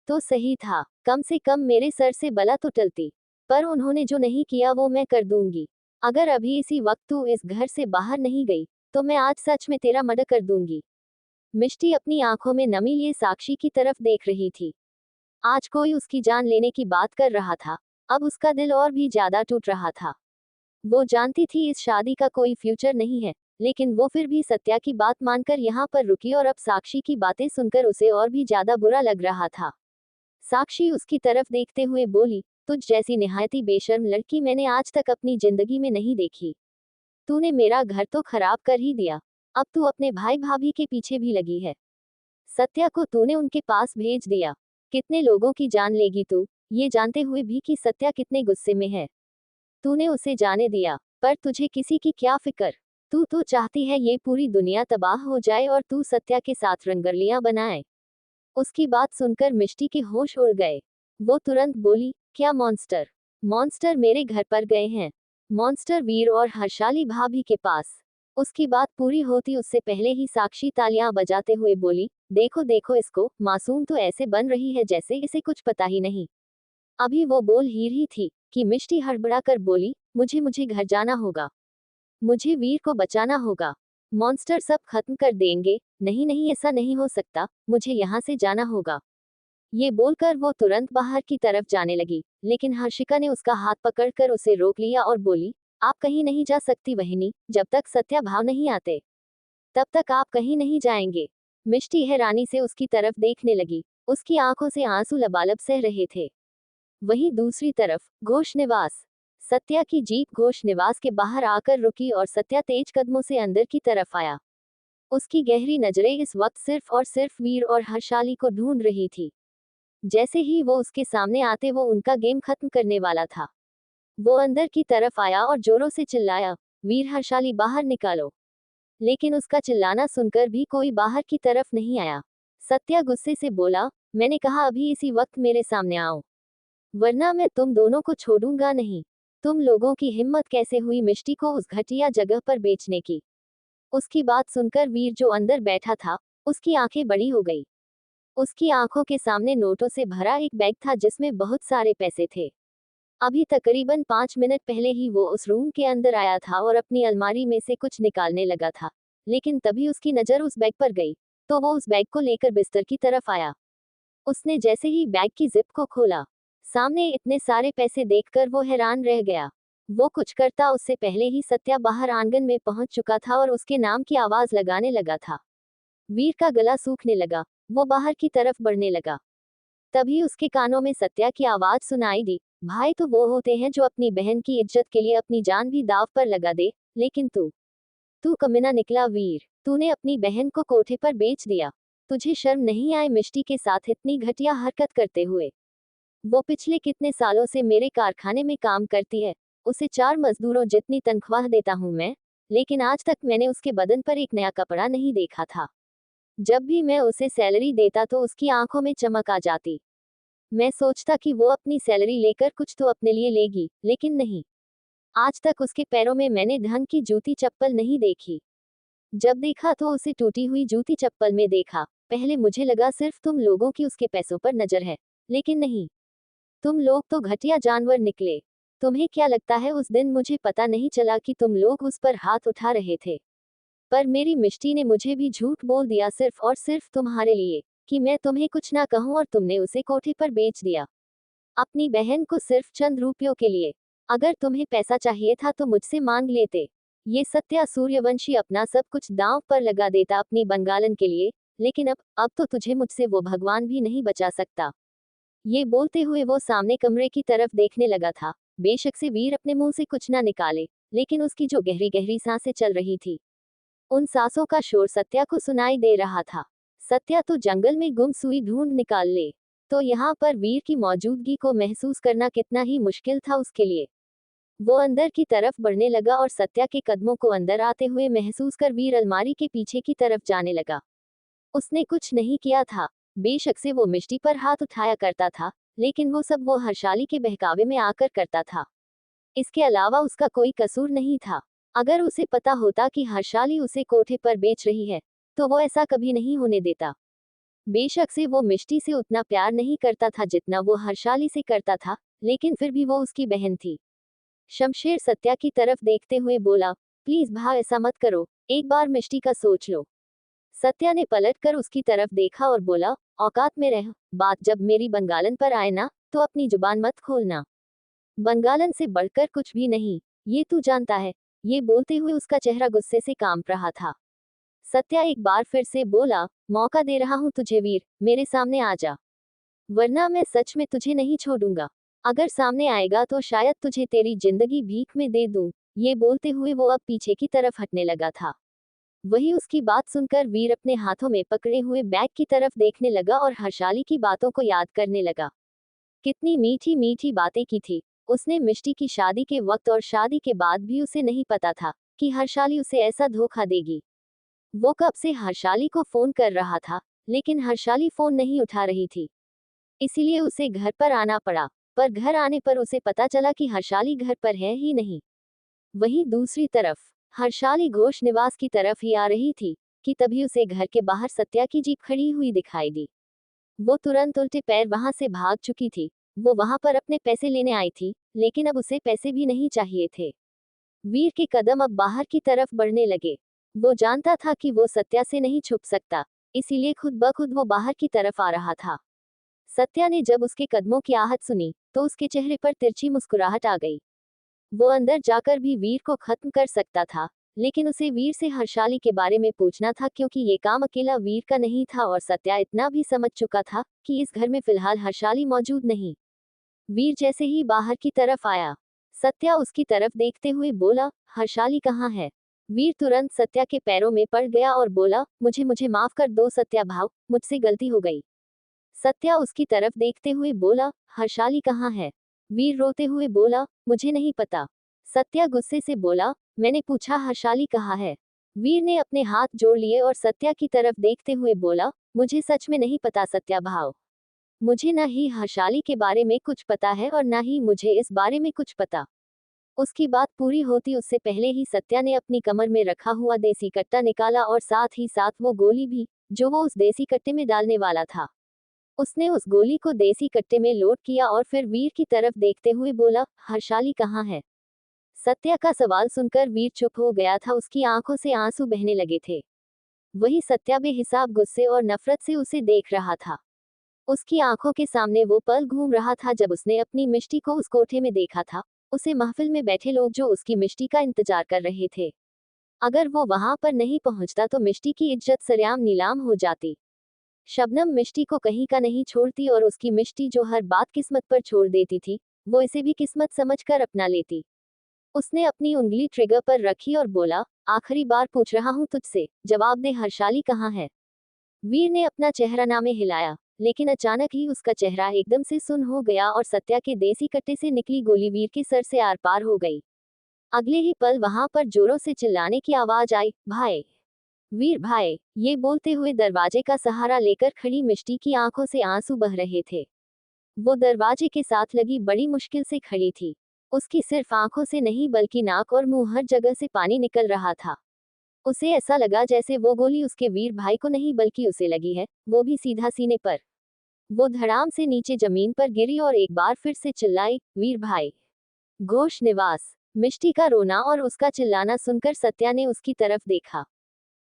तो सही था, कम से कम मेरे सर से बला तो टलती। पर उन्होंने जो नहीं किया वो मैं कर दूंगी। अगर अभी इसी वक्त तू इस घर से बाहर नहीं गई तो मैं आज सच में तेरा मर्डर कर दूंगी। मिष्टी अपनी आंखों में नमी लिए साक्षी की तरफ देख रही थी। आज कोई उसकी जान लेने की बात कर रहा था। अब उसका दिल और भी ज्यादा टूट रहा था। वो जानती थी इस शादी का कोई फ्यूचर नहीं है, लेकिन वो फिर भी सत्या की बात मानकर यहाँ पर रुकी और अब साक्षी की बातें सुनकर उसे और भी ज्यादा बुरा लग रहा था। साक्षी उसकी तरफ देखते हुए बोली, तुझ जैसी निहायती बेशर्म लड़की मैंने आज तक अपनी जिंदगी में नहीं देखी। तूने मेरा घर तो खराब कर ही दिया, अब तू अपने भाई भाभी के पीछे भी लगी है। सत्या को तूने उनके पास भेज दिया। कितने लोगों की जान लेगी तू, ये जानते हुए भी कि सत्या कितने गुस्से में है। तूने उसे जाने दिया, पर तुझे किसी की क्या फिक्र? तू तो चाहती है ये पूरी दुनिया तबाह हो जाए और तू सत्या के साथ रंगरलियां बनाए। उसकी बात सुनकर मिष्टी के होश उड़ गए। वो तुरंत बोली, क्या मॉन्स्टर? मॉन्स्टर मेरे घर पर गए हैं। मॉन्स्टर वीर और हर्षाली भाभी के पास। उसकी बात पूरी होती उससे पहले ही साक्षी तालियां बजाते हुए बोली, देखो देखो इसको, मासूम तो ऐसे बन रही है जैसे इसे कुछ पता ही नहीं। अभी वो बोल ही रही थी कि मिष्टी हड़बड़ा कर बोली, मुझे मुझे घर जाना होगा, मुझे वीर को बचाना होगा। मॉन्स्टर सब खत्म कर देंगे। नहीं नहीं ऐसा नहीं हो सकता, मुझे यहाँ से जाना होगा। ये बोलकर वो तुरंत बाहर की तरफ जाने लगी, लेकिन हर्षिका ने उसका हाथ पकड़कर उसे रोक लिया और बोली, आप कहीं नहीं जा सकती वहिनी, जब तक सत्या भाव नहीं आते तब तक आप कहीं नहीं जाएंगे। मिष्टी हैरानी से उसकी तरफ देखने लगी। उसकी आंखों से आंसू लबालब सह रहे थे। वहीं दूसरी तरफ घोष निवास। सत्या की जीप घोष निवास के बाहर आकर रुकी और सत्या तेज कदमों से अंदर की तरफ आया। उसकी गहरी नजरें इस वक्त सिर्फ और सिर्फ वीर और हर्षाली को ढूंढ रही थी। जैसे ही वो उसके सामने आते वो उनका गेम खत्म करने वाला था। वो अंदर की तरफ आया और जोरों से चिल्लाया, वीर हर्षाली बाहर निकालो। लेकिन उसका चिल्लाना सुनकर भी कोई बाहर की तरफ नहीं आया। सत्या गुस्से से बोला, मैंने कहा अभी इसी वक्त मेरे सामने आओ, वरना मैं तुम दोनों को छोड़ूंगा नहीं। तुम लोगों की हिम्मत कैसे हुई मिष्टी को उस घटिया जगह पर बेचने की? उसकी बात सुनकर वीर जो अंदर बैठा था, उसकी आंखें बड़ी हो गई। उसकी आंखों के सामने नोटों से भरा एक बैग था जिसमें बहुत सारे पैसे थे। अभी तकरीबन 5 मिनट पहले ही वो उस रूम के अंदर आया था और अपनी अलमारी में से कुछ निकालने लगा था। लेकिन तभी उसकी नजर उस बैग पर गई, तो वो उस बैग को लेकर बिस्तर की तरफ आया। उसने जैसे ही बैग की जिप को खोला, सामने इतने सारे पैसे देखकर वो हैरान रह गया। वो कुछ करता उससे पहले ही सत्या बाहर आंगन में पहुंच चुका था और उसके नाम की आवाज लगाने लगा था। वीर का गला सूखने लगा, वो बाहर की तरफ बढ़ने लगा। तभी उसके कानों में सत्या की आवाज सुनाई दी, भाई तो वो होते हैं जो अपनी बहन की इज्जत के लिए अपनी जान भी दांव पर लगा दे, लेकिन तू कमीना निकला वीर, तूने अपनी बहन को कोठे पर बेच दिया। तुझे शर्म नहीं आए मिष्टी के साथ इतनी घटिया हरकत करते हुए? वो पिछले कितने सालों से मेरे कारखाने में काम करती है, उसे 4 मजदूरों जितनी तनख्वाह देता हूँ मैं, लेकिन आज तक मैंने उसके बदन पर एक नया कपड़ा नहीं देखा था। जब भी मैं उसे सैलरी देता तो उसकी आंखों में चमक आ जाती। मैं सोचता कि वो अपनी सैलरी लेकर कुछ तो अपने लिए लेगी, लेकिन नहीं। आज तक उसके पैरों में मैंने ढंग की जूती चप्पल नहीं देखी। जब देखा तो उसे टूटी हुई जूती चप्पल में देखा। पहले मुझे लगा सिर्फ तुम लोगों की उसके पैसों पर नजर है, लेकिन नहीं, तुम लोग तो घटिया जानवर निकले। तुम्हें क्या लगता है उस दिन मुझे पता नहीं चला कि तुम लोग उस पर हाथ उठा रहे थे? पर मेरी मिष्टी ने मुझे भी झूठ बोल दिया सिर्फ और सिर्फ तुम्हारे लिए, कि मैं तुम्हें कुछ ना कहूं, और तुमने उसे कोठे पर बेच दिया अपनी बहन को सिर्फ चंद रुपयों के लिए। अगर तुम्हें पैसा चाहिए था तो मुझसे मांग लेते। ये सत्या सूर्यवंशी अपना सब कुछ दांव पर लगा देता अपनी बंगालन के लिए, लेकिन अब तो तुझे मुझसे वो भगवान भी नहीं बचा सकता। ये बोलते हुए वो सामने कमरे की तरफ देखने लगा था। बेशक से वीर अपने मुंह से कुछ ना निकाले, लेकिन उसकी जो गहरी गहरी सांसें चल रही थी, उन सांसों का शोर सत्या को सुनाई दे रहा था। सत्या तो जंगल में गुम सुई ढूंढ निकाल ले, तो यहाँ पर वीर की मौजूदगी को महसूस करना कितना ही मुश्किल था उसके लिए। वो अंदर की तरफ बढ़ने लगा और सत्या के कदमों को अंदर आते हुए महसूस कर वीर अलमारी के पीछे की तरफ जाने लगा। उसने कुछ नहीं किया था। बेशक से वो मिष्टी पर हाथ उठाया करता था, लेकिन वो सब वो हर्षाली के बहकावे में आकर करता था। इसके अलावा उसका कोई कसूर नहीं था। अगर उसे पता होता कि हर्षाली उसे कोठे पर बेच रही है, तो वो ऐसा कभी नहीं होने देता। बेशक से वो मिष्टी से उतना प्यार नहीं करता था जितना वो हर्षाली से करता था, लेकिन फिर भी वो उसकी बहन थी। शमशेर सत्या की तरफ देखते हुए बोला, प्लीज भा ऐसा मत करो, एक बार मिष्टी का सोच लो। सत्या ने पलटकर उसकी तरफ देखा और बोला, औकात में रह, बात जब मेरी बंगालन पर आए ना, तो अपनी जुबान मत खोलना। बंगालन से बढ़कर कुछ भी नहीं, ये तू जानता है। ये बोलते हुए उसका चेहरा गुस्से से कांप रहा था। सत्या एक बार फिर से बोला, मौका दे रहा हूं तुझे वीर, मेरे सामने आ जा, वरना मैं सच में तुझे नहीं छोड़ूंगा। अगर सामने आएगा तो शायद तुझे तेरी जिंदगी भीख में दे दूं। ये बोलते हुए वो अब पीछे की तरफ हटने लगा था। वही उसकी बात सुनकर वीर अपने हाथों में पकड़े हुए बैग की तरफ देखने लगा और हर्षाली की बातों को याद करने लगा। कितनी मीठी मीठी बातें की थी उसने मिष्टी की शादी के वक्त, और शादी के बाद भी उसे नहीं पता था कि हर्षाली उसे ऐसा धोखा देगी। वो कब से हर्षाली को फोन कर रहा था, लेकिन हर्षाली फोन नहीं उठा रही थी, इसीलिए उसे घर पर आना पड़ा। पर घर आने पर उसे पता चला कि हर्षाली घर पर है ही नहीं। वहीं दूसरी तरफ हर्षाली घोष निवास की तरफ ही आ रही थी कि तभी उसे घर के बाहर सत्या की जीप खड़ी हुई दिखाई दी। वो तुरंत उल्टे पैर वहां से भाग चुकी थी। वो वहां पर अपने पैसे लेने आई थी, लेकिन अब उसे पैसे भी नहीं चाहिए थे। वीर के कदम अब बाहर की तरफ बढ़ने लगे। वो जानता था कि वो सत्या से नहीं छुप सकता, इसीलिए खुद ब खुद वो बाहर की तरफ आ रहा था। सत्या ने जब उसके कदमों की आहट सुनी, तो उसके चेहरे पर तिरछी मुस्कुराहट आ गई। वो अंदर जाकर भी वीर को खत्म कर सकता था, लेकिन उसे वीर से हर्षाली के बारे में पूछना था, क्योंकि ये काम अकेला वीर का नहीं था और सत्या इतना भी समझ चुका था कि इस घर में फिलहाल हर्षाली मौजूद नहीं। वीर जैसे ही बाहर की तरफ आया, सत्या उसकी तरफ देखते हुए बोला, हर्षाली कहाँ है? वीर तुरंत सत्या के पैरों में पड़ गया और बोला, मुझे मुझे माफ कर दो सत्या भाव, मुझसे गलती हो गई। सत्या उसकी तरफ देखते हुए बोला, हर्षाली कहाँ है? वीर रोते हुए बोला, मुझे नहीं पता। सत्या गुस्से से बोला, मैंने पूछा हर्षाली कहाँ है? वीर ने अपने हाथ जोड़ लिए और सत्या की तरफ देखते हुए बोला, मुझे सच में नहीं पता सत्या भाव। मुझे न ही हर्षाली के बारे में कुछ पता है और न ही मुझे इस बारे में कुछ पता। उसकी बात पूरी होती उससे पहले ही सत्या ने अपनी कमर में रखा हुआ देसी कट्टा निकाला और साथ ही साथ वो गोली भी, जो वो उस देसी कट्टे में डालने वाला था। उसने उस गोली को देसी कट्टे में लोड किया और फिर वीर की तरफ देखते हुए बोला, हर्षाली कहाँ है? सत्या का सवाल सुनकर वीर चुप हो गया था, उसकी आंखों से आंसू बहने लगे थे। वही सत्या बेहिसाब गुस्से और नफरत से उसे देख रहा था। उसकी आंखों के सामने वो पल घूम रहा था जब उसने अपनी मिष्टी को उस कोठे में देखा था, उसे महफिल में बैठे लोग जो उसकी मिष्टी का इंतजार कर रहे थे। अगर वो वहां पर नहीं पहुंचता तो मिष्टी की इज्जत सरेआम नीलाम हो जाती। शबनम मिष्टी को कहीं का नहीं छोड़ती और उसकी मिष्टी जो हर बात किस्मत पर छोड़ देती थी, वो इसे भी किस्मत समझकर अपना लेती। उसने अपनी उंगली ट्रिगर पर रखी और बोला, आखिरी बार पूछ रहा हूँ तुझसे, जवाब दे हर्षाली कहाँ है? वीर ने अपना चेहरा ना में हिलाया, लेकिन अचानक ही उसका चेहरा एकदम से सुन्न हो गया और सत्या के देसी कट्टे से निकली गोली वीर के सर से आर पार हो गई। अगले ही पल वहां पर जोरों से चिल्लाने की आवाज आई, भाई, वीर भाई। ये बोलते हुए दरवाजे का सहारा लेकर खड़ी मिष्टी की आंखों से आंसू बह रहे थे। वो दरवाजे के साथ लगी बड़ी मुश्किल से खड़ी थी। उसकी सिर्फ आंखों से नहीं बल्कि नाक और मुंह हर जगह से पानी निकल रहा था। उसे ऐसा लगा जैसे वो गोली उसके वीर भाई को नहीं बल्कि उसे लगी है, वो भी सीधा सीने पर। वो धड़ाम से नीचे जमीन पर गिरी और एक बार फिर से चिल्लाई, वीर भाई। घोष निवास। मिष्टी का रोना और उसका चिल्लाना सुनकर सत्या ने उसकी तरफ देखा।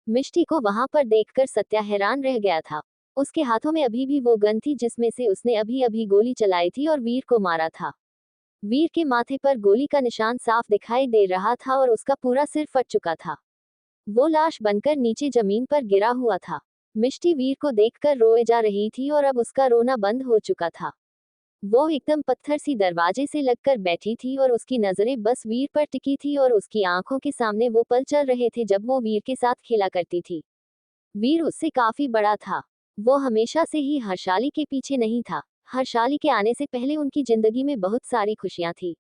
मिष्टी को वहां पर देखकर सत्या हैरान रह गया था। उसके हाथों में अभी भी वो गन थी जिसमें से उसने अभी अभी गोली चलाई थी और वीर को मारा था। वीर के माथे पर गोली का निशान साफ दिखाई दे रहा था और उसका पूरा सिर फट चुका था। वो लाश बनकर नीचे जमीन पर गिरा हुआ था। मिष्टी वीर को देखकर रोए जा रही थी और अब उसका रोना बंद हो चुका था। वो एकदम पत्थर सी दरवाजे से लगकर बैठी थी और उसकी नजरें बस वीर पर टिकी थी और उसकी आंखों के सामने वो पल चल रहे थे जब वो वीर के साथ खेला करती थी। वीर उससे काफी बड़ा था। वो हमेशा से ही हर्षाली के पीछे नहीं था। हर्षाली के आने से पहले उनकी जिंदगी में बहुत सारी खुशियां थी।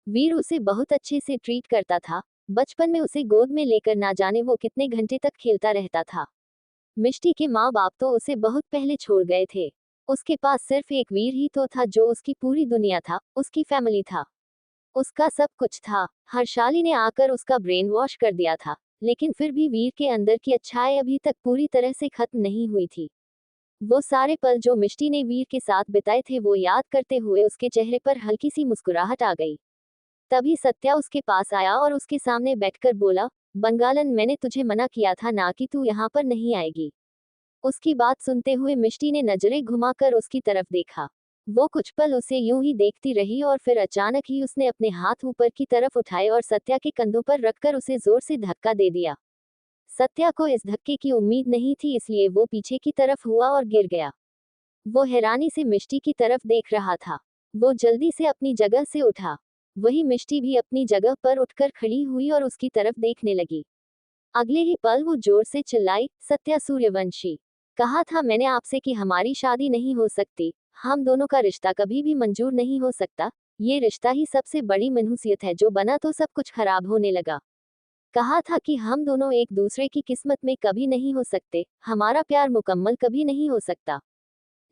वीर उसे बहुत अच्छे से ट्रीट करता था। बचपन में उसे गोद में लेकर ना जाने वो कितने घंटे तक खेलता रहता था। मिष्टी के माँ बाप तो उसे बहुत पहले छोड़ गए थे। उसके पास सिर्फ एक वीर ही तो था जो उसकी पूरी दुनिया था, उसकी फैमिली था, उसका सब कुछ था। हर्षाली ने आकर उसका ब्रेन वॉश कर दिया था, लेकिन फिर भी वीर के अंदर की अच्छाई अभी तक पूरी तरह से खत्म नहीं हुई थी। वो सारे पल जो मिष्टी ने वीर के साथ बिताए थे वो याद करते हुए उसके चेहरे पर हल्की सी मुस्कुराहट आ गई। तभी सत्या उसके पास आया और उसके सामने बैठकर बोला, बंगालन, मैंने तुझे मना किया था ना कि तू यहाँ पर नहीं आएगी। उसकी बात सुनते हुए मिष्टी ने नजरें घुमाकर उसकी तरफ देखा। वो कुछ पल उसे यूं ही देखती रही और फिर अचानक ही उसने अपने हाथ ऊपर की तरफ उठाए और सत्या के कंधों पर रखकर उसे जोर से धक्का दे दिया। सत्या को इस धक्के की उम्मीद नहीं थी, इसलिए वो पीछे की तरफ हुआ और गिर गया। वो हैरानी से मिष्टी की तरफ देख रहा था। वो जल्दी से अपनी जगह से उठा। वही मिष्टी भी अपनी जगह पर उठकर खड़ी हुई और उसकी तरफ देखने लगी। अगले ही पल वो जोर से चिल्लाई, सत्या सूर्यवंशी, कहा था मैंने आपसे कि हमारी शादी नहीं हो सकती, हम दोनों का रिश्ता कभी भी मंजूर नहीं हो सकता। ये रिश्ता ही सबसे बड़ी मनहूसियत है, जो बना तो सब कुछ खराब होने लगा। कहा था कि हम दोनों एक दूसरे की किस्मत में कभी नहीं हो सकते, हमारा प्यार मुकम्मल कभी नहीं हो सकता।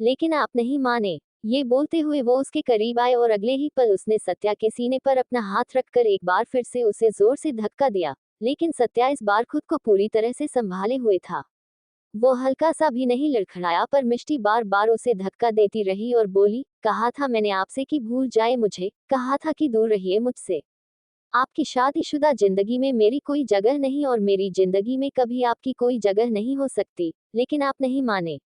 लेकिन आप नहीं माने। ये बोलते हुए वो उसके करीब आए और अगले ही पल उसने सत्या के सीने पर अपना हाथ रखकर एक बार फिर से उसे जोर से धक्का दिया। लेकिन सत्या इस बार खुद को पूरी तरह से संभाले हुए था। वो हल्का सा भी नहीं लड़खड़ाया, पर मिष्टी बार बार उसे धक्का देती रही और बोली, कहा था मैंने आपसे कि भूल जाए मुझे, कहा था कि दूर रहिए मुझसे। आपकी शादीशुदा जिंदगी में मेरी कोई जगह नहीं और मेरी जिंदगी में कभी आपकी कोई जगह नहीं हो सकती। लेकिन आप नहीं माने।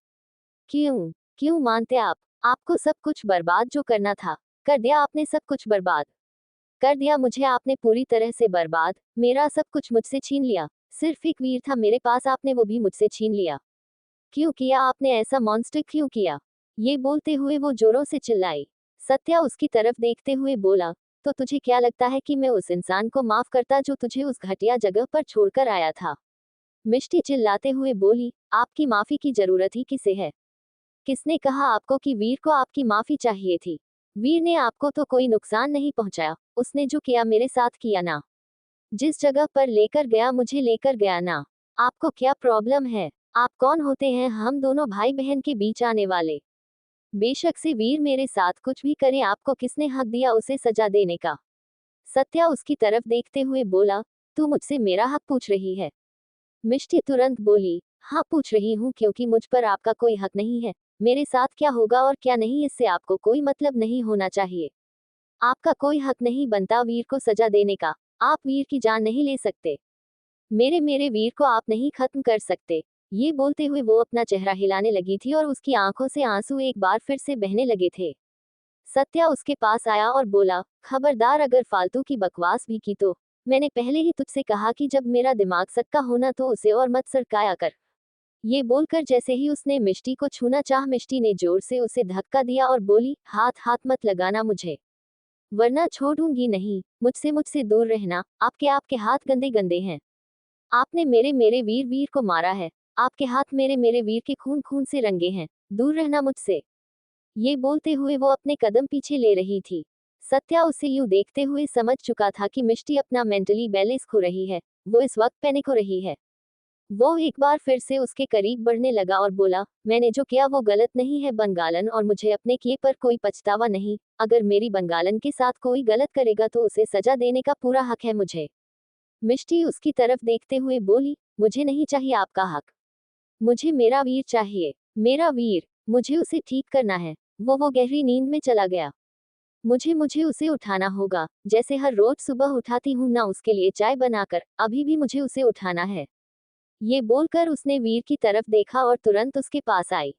क्यों? क्यों मानते आप? आपको सब कुछ बर्बाद जो करना था, कर दिया आपने, सब कुछ बर्बाद कर दिया। मुझे आपने पूरी तरह से बर्बाद, मेरा सब कुछ मुझसे छीन लिया। सिर्फ एक वीर था मेरे पास, आपने वो भी मुझसे छीन लिया। क्यों किया आपने ऐसा मॉन्स्टर, क्यों किया? ये बोलते हुए वो जोरों से चिल्लाई। सत्या उसकी तरफ देखते हुए बोला, तो तुझे क्या लगता है कि मैं उस इंसान को माफ करता जो तुझे उस घटिया जगह पर छोड़कर आया था? मिष्टी चिल्लाते हुए बोली, आपकी माफी की जरूरत ही किसे है? किसने कहा आपको कि वीर को आपकी माफी चाहिए थी? वीर ने आपको तो कोई नुकसान नहीं पहुंचाया, उसने जो किया मेरे साथ किया ना। जिस जगह पर लेकर गया मुझे लेकर गया ना। आपको क्या प्रॉब्लम है? आप कौन होते हैं हम दोनों भाई बहन के बीच आने वाले? बेशक से वीर मेरे साथ कुछ भी करे, आपको किसने हक दिया उसे सजा देने का? सत्या उसकी तरफ देखते हुए बोला, तू मुझसे मेरा हक पूछ रही है? मिष्टी तुरंत बोली, हाँ पूछ रही हूँ, क्योंकि मुझ पर आपका कोई हक नहीं है। मेरे साथ क्या होगा और क्या नहीं इससे आपको कोई मतलब नहीं होना चाहिए। आपका कोई हक नहीं बनता वीर को सजा देने का। आप वीर की जान नहीं ले सकते। मेरे मेरे वीर को आप नहीं खत्म कर सकते। ये बोलते हुए वो अपना चेहरा हिलाने लगी थी और उसकी आंखों से आंसू एक बार फिर से बहने लगे थे। सत्या उसके पास आया और बोला, खबरदार अगर फालतू की बकवास भी की तो मैंने पहले ही तुझसे कहा कि जब मेरा दिमाग सटका होना तो उसे और मत सड़काया कर। ये बोलकर जैसे ही उसने मिष्टी को छूना चाह, मिष्टी ने जोर से उसे धक्का दिया और बोली, हाथ हाथ मत लगाना मुझे, वरना छोड़ूंगी नहीं। मुझसे मुझसे दूर रहना, आपके आपके हाथ गंदे गंदे हैं। आपने मेरे मेरे वीर वीर को मारा है। आपके हाथ मेरे मेरे वीर के खून खून से रंगे हैं। दूर रहना मुझसे। ये बोलते हुए वो अपने कदम पीछे ले रही थी। सत्या उसे यूं देखते हुए समझ चुका था कि मिष्टी अपना मेंटली बैलेंस खो रही है। वो इस वक्त पैनिक हो रही है। वो एक बार फिर से उसके करीब बढ़ने लगा और बोला, मैंने जो किया वो गलत नहीं है बंगालन, और मुझे अपने किए पर कोई पछतावा नहीं। अगर मेरी बंगालन के साथ कोई गलत करेगा तो उसे सजा देने का पूरा हक है मुझे। मिष्टी उसकी तरफ देखते हुए बोली, मुझे नहीं चाहिए आपका हक। मुझे मेरा वीर चाहिए। मेरा वीर। मुझे उसे ठीक करना है। वो गहरी नींद में चला गया। मुझे मुझे उसे उठाना होगा, जैसे हर रोज सुबह उठाती हूँ ना उसके लिए चाय बनाकर, अभी भी मुझे उसे उठाना है। ये बोलकर उसने वीर की तरफ देखा और तुरंत उसके पास आई।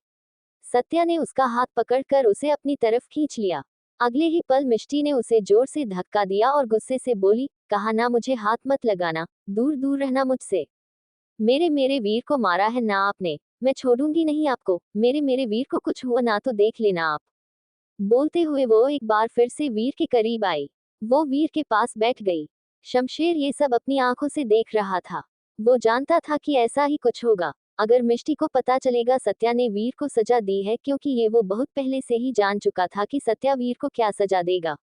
सत्या ने उसका हाथ पकड़कर उसे अपनी तरफ खींच लिया। अगले ही पल मिष्टी ने उसे जोर से धक्का दिया और गुस्से से बोली, कहा ना मुझे हाथ मत लगाना, दूर दूर रहना मुझसे। मेरे मेरे वीर को मारा है ना आपने। मैं छोड़ूंगी नहीं आपको। मेरे मेरे वीर को कुछ हुआ ना तो देख लेना आप। बोलते हुए वो एक बार फिर से वीर के करीब आई। वो वीर के पास बैठ गई। शमशेर ये सब अपनी आंखों से देख रहा था। वो जानता था कि ऐसा ही कुछ होगा। अगर मिष्टी को पता चलेगा सत्या ने वीर को सजा दी है, क्योंकि ये वो बहुत पहले से ही जान चुका था कि सत्या वीर को क्या सजा देगा,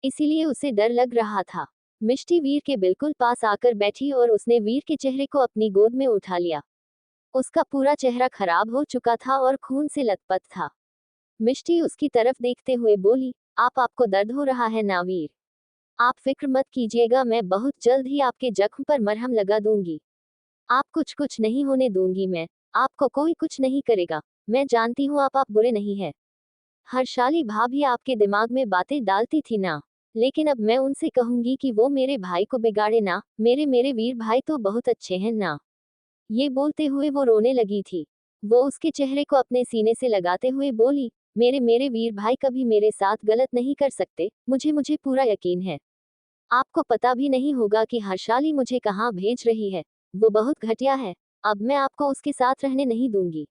इसीलिए उसे डर लग रहा था। मिष्टी वीर के बिल्कुल पास आकर बैठी और उसने वीर के चेहरे को अपनी गोद में उठा लिया। उसका पूरा चेहरा खराब हो चुका था और खून से लथपथ था। मिष्टी उसकी तरफ देखते हुए बोली, आपको दर्द हो रहा है ना वीर? आप फिक्र मत कीजिएगा, मैं बहुत जल्द ही आपके जख्म पर मरहम लगा दूंगी। आप कुछ नहीं होने दूंगी मैं। आपको कोई कुछ नहीं करेगा। मैं जानती हूँ आप बुरे नहीं हैं। हर्षाली भाभी आपके दिमाग में बातें डालती थी ना, लेकिन अब मैं उनसे कहूंगी कि वो मेरे भाई को बिगाड़े ना। मेरे मेरे वीर भाई तो बहुत अच्छे हैं ना। ये बोलते हुए वो रोने लगी थी। वो उसके चेहरे को अपने सीने से लगाते हुए बोली, मेरे मेरे वीर भाई कभी मेरे साथ गलत नहीं कर सकते, मुझे मुझे पूरा यकीन है। आपको पता भी नहीं होगा कि हर्षाली मुझे कहाँ भेज रही है। वो बहुत घटिया है। अब मैं आपको उसके साथ रहने नहीं दूंगी।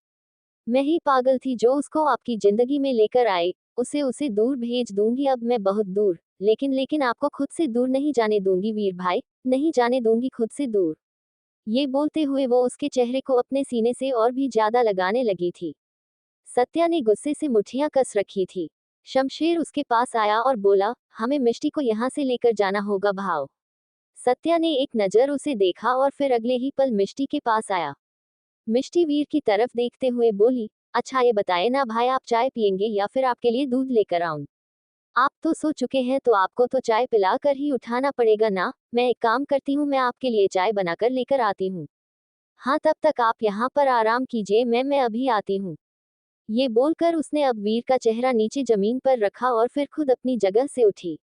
मैं ही पागल थी जो उसको आपकी जिंदगी में लेकर आई। उसे उसे दूर भेज दूंगी, अब मैं बहुत दूर। लेकिन आपको खुद से दूर नहीं जाने दूंगी वीर भाई। नहीं जाने दूंगी खुद से दूर। ये बोलते हुए वो उसके चेहरे को अपने सीने से और भी ज्यादा लगाने लगी थी। सत्या ने गुस्से से मुट्ठियां कस रखी थी। शमशेर उसके पास आया और बोला, हमें मिष्टी को यहाँ से लेकर जाना होगा भाव। सत्या ने एक नजर उसे देखा और फिर अगले ही पल मिष्टी के पास आया। मिष्टी वीर की तरफ देखते हुए बोली, अच्छा ये बताए ना भाई, आप चाय पियेंगे या फिर आपके लिए दूध लेकर आऊं? आप तो सो चुके हैं तो आपको तो चाय पिला कर ही उठाना पड़ेगा ना। मैं एक काम करती हूँ, मैं आपके लिए चाय बनाकर लेकर आती हूँ। हाँ तब तक आप यहाँ पर आराम कीजिए, मैं अभी आती हूँ। ये बोलकर उसने अब वीर का चेहरा नीचे जमीन पर रखा और फिर खुद अपनी जगह से उठी।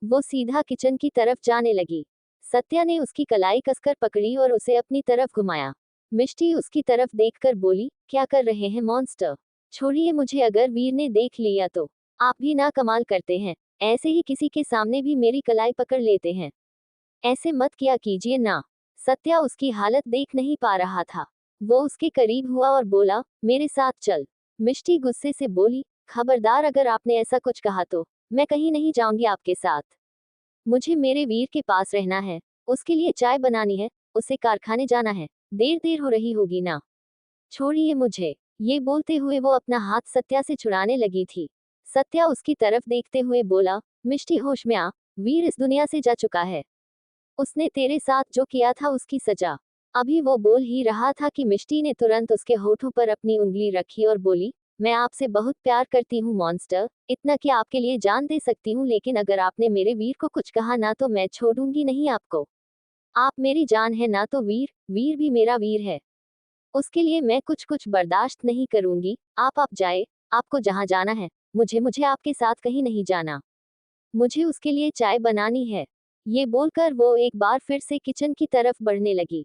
वो सीधा किचन की तरफ जाने लगी। सत्या ने उसकी कलाई कसकर पकड़ी और उसे अपनी तरफ घुमाया। मिष्टी उसकी तरफ देखकर बोली, क्या कर रहे हैं मॉन्स्टर? छोड़िए मुझे, अगर वीर ने देख लिया तो। आप भी ना कमाल करते हैं। ऐसे ही किसी के सामने भी मेरी कलाई पकड़ लेते हैं। ऐसे मत किया कीजिए ना। सत्या उसकी हालत देख नहीं पा रहा था। वो उसके करीब हुआ और बोला, मेरे साथ चल। मिष्टी गुस्से से बोली, खबरदार अगर आपने ऐसा कुछ कहा तो मैं कहीं नहीं जाऊंगी आपके साथ। मुझे मेरे वीर के पास रहना है, उसके लिए चाय बनानी है, उसे कारखाने जाना है, देर हो रही होगी ना। छोड़िए मुझे। ये बोलते हुए वो अपना हाथ सत्या से छुड़ाने लगी थी। सत्या उसकी तरफ देखते हुए बोला, मिष्टी होश में आ, वीर इस दुनिया से जा चुका है। उसने तेरे साथ जो किया था उसकी सजा। अभी वो बोल ही रहा था कि मिष्टी ने तुरंत उसके होठों पर अपनी उंगली रखी और बोली, मैं आपसे बहुत प्यार करती हूँ मॉन्स्टर, इतना कि आपके लिए जान दे सकती हूँ, लेकिन अगर आपने मेरे वीर को कुछ कहा ना तो मैं छोड़ूंगी नहीं आपको। आप मेरी जान है ना तो वीर, वीर भी मेरा वीर है। उसके लिए मैं कुछ कुछ बर्दाश्त नहीं करूंगी। आप जाए, आपको जहाँ जाना है, मुझे मुझे आपके साथ कहीं नहीं जाना। मुझे उसके लिए चाय बनानी है। ये बोलकर वो एक बार फिर से किचन की तरफ बढ़ने लगी।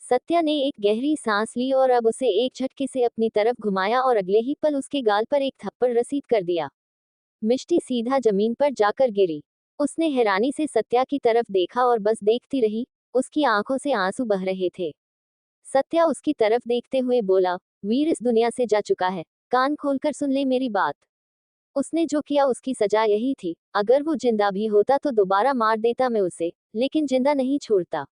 सत्या ने एक गहरी सांस ली और अब उसे एक झटके से अपनी तरफ घुमाया और अगले ही पल उसके गाल पर एक थप्पड़ रसीद कर दिया। मिष्टी सीधा जमीन पर जाकर गिरी। उसने हैरानी से सत्या की तरफ देखा और बस देखती रही। उसकी आंखों से आंसू बह रहे थे। सत्या उसकी तरफ देखते हुए बोला, वीर इस दुनिया से जा चुका है, कान खोलकर सुन ले मेरी बात। उसने जो किया उसकी सजा यही थी। अगर वो जिंदा भी होता तो दोबारा मार देता मैं उसे, लेकिन जिंदा नहीं छोड़ता।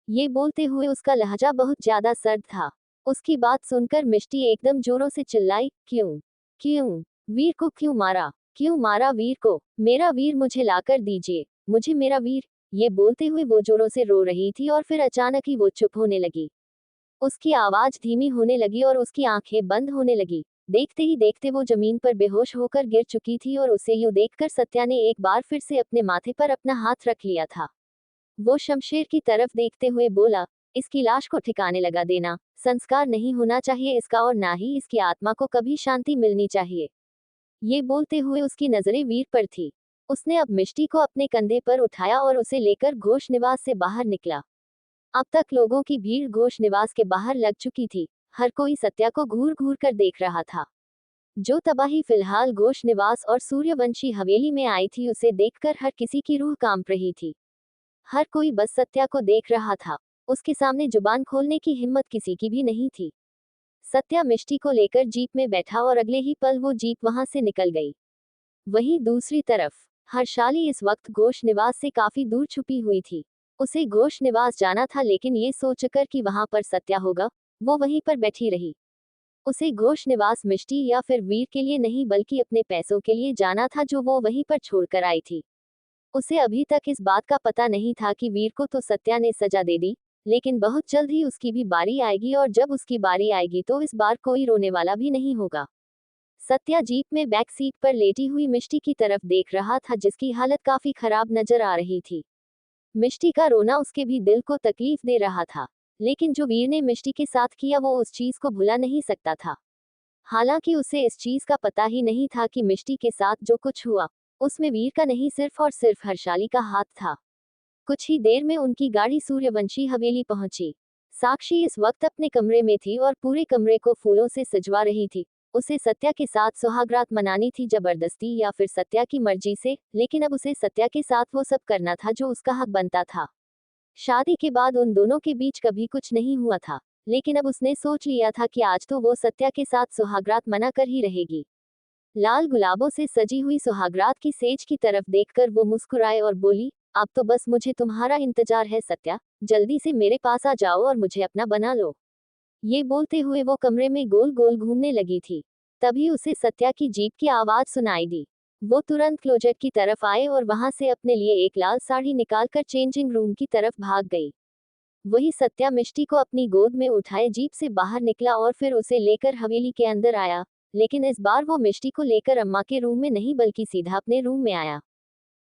ये बोलते हुए उसका लहजा बहुत ज्यादा सर्द था। उसकी बात सुनकर मिष्टी एकदम जोरों से चिल्लाई, क्यों क्यों, वीर को क्यों मारा, क्यों मारा वीर को, मेरा वीर मुझे लाकर दीजिए, मुझे मेरा वीर। ये बोलते हुए वो जोरों से रो रही थी और फिर अचानक ही वो चुप होने लगी। उसकी आवाज धीमी होने लगी और उसकी आंखें बंद होने लगी। देखते ही देखते वो जमीन पर बेहोश होकर गिर चुकी थी और उसे यूं देखकर सत्या ने एक बार फिर से अपने माथे पर अपना हाथ रख लिया था। वो शमशेर की तरफ देखते हुए बोला, इसकी लाश को ठिकाने लगा देना, संस्कार नहीं होना चाहिए इसका और ना ही इसकी आत्मा को कभी शांति मिलनी चाहिए। ये बोलते हुए उसकी नजरें वीर पर थी। उसने अब मिष्टी को अपने कंधे पर उठाया और उसे लेकर घोष निवास से बाहर निकला। अब तक लोगों की भीड़ घोष निवास के बाहर लग चुकी थी। हर कोई सत्या को घूर घूर कर देख रहा था। जो तबाही फिलहाल घोष निवास और सूर्यवंशी हवेली में आई थी उसे देखकर हर किसी की रूह कांप रही थी। हर कोई बस सत्या को देख रहा था। उसके सामने जुबान खोलने की हिम्मत किसी की भी नहीं थी। सत्या मिष्टी को लेकर जीप में बैठा और अगले ही पल वो जीप वहां से निकल गई। वहीं दूसरी तरफ हर्षाली इस वक्त घोष निवास से काफी दूर छुपी हुई थी। उसे घोष निवास जाना था, लेकिन ये सोचकर कि वहां पर सत्या होगा, वो वहीं पर बैठी रही। उसे घोष निवास मिष्टी या फिर वीर के लिए नहीं बल्कि अपने पैसों के लिए जाना था जो वो वहीं पर छोड़कर आई थी। उसे अभी तक इस बात का पता नहीं था कि वीर को तो सत्या ने सजा दे दी, लेकिन बहुत जल्द ही उसकी भी बारी आएगी और जब उसकी बारी आएगी तो इस बार कोई रोने वाला भी नहीं होगा। सत्या जीप में बैक सीट पर लेटी हुई मिष्टी की तरफ देख रहा था जिसकी हालत काफी खराब नजर आ रही थी। मिष्टी का रोना उसके भी दिल को तकलीफ दे रहा था, लेकिन जो वीर ने मिष्टी के साथ किया वो उस चीज को भुला नहीं सकता था। हालांकि उसे इस चीज का पता ही नहीं था कि मिष्टी के साथ जो कुछ हुआ उसमें वीर का नहीं सिर्फ और सिर्फ हर्षाली का हाथ था। कुछ ही देर में उनकी गाड़ी सूर्यवंशी हवेली पहुंची। साक्षी इस वक्त अपने कमरे में थी और पूरे कमरे को फूलों से सजवा रही थी। उसे सत्या के साथ सुहागरात मनानी थी, जबरदस्ती या फिर सत्या की मर्जी से, लेकिन अब उसे सत्या के साथ वो सब करना था जो उसका हक बनता था। शादी के बाद उन दोनों के बीच कभी कुछ नहीं हुआ था, लेकिन अब उसने सोच लिया था कि आज तो वो सत्या के साथ सुहागरात मना कर ही रहेगी। लाल गुलाबों से सजी हुई सुहागरात की सेज की तरफ देखकर वो मुस्कुराए और बोली, अब तो बस मुझे तुम्हारा इंतजार है सत्या, जल्दी से मेरे पास आ जाओ और मुझे अपना बना लो। ये बोलते हुए वो कमरे में गोल गोल घूमने लगी थी। तभी उसे सत्या की जीप की आवाज सुनाई दी। वो तुरंत क्लोजेट की तरफ आए और वहां से अपने लिए एक लाल साड़ी निकालकर चेंजिंग रूम की तरफ भाग गई। वही सत्या मिष्टी को अपनी गोद में उठाए जीप से बाहर निकला और फिर उसे लेकर हवेली के अंदर आया, लेकिन इस बार वो मिष्टी को लेकर अम्मा के रूम में नहीं बल्कि सीधा अपने रूम में आया।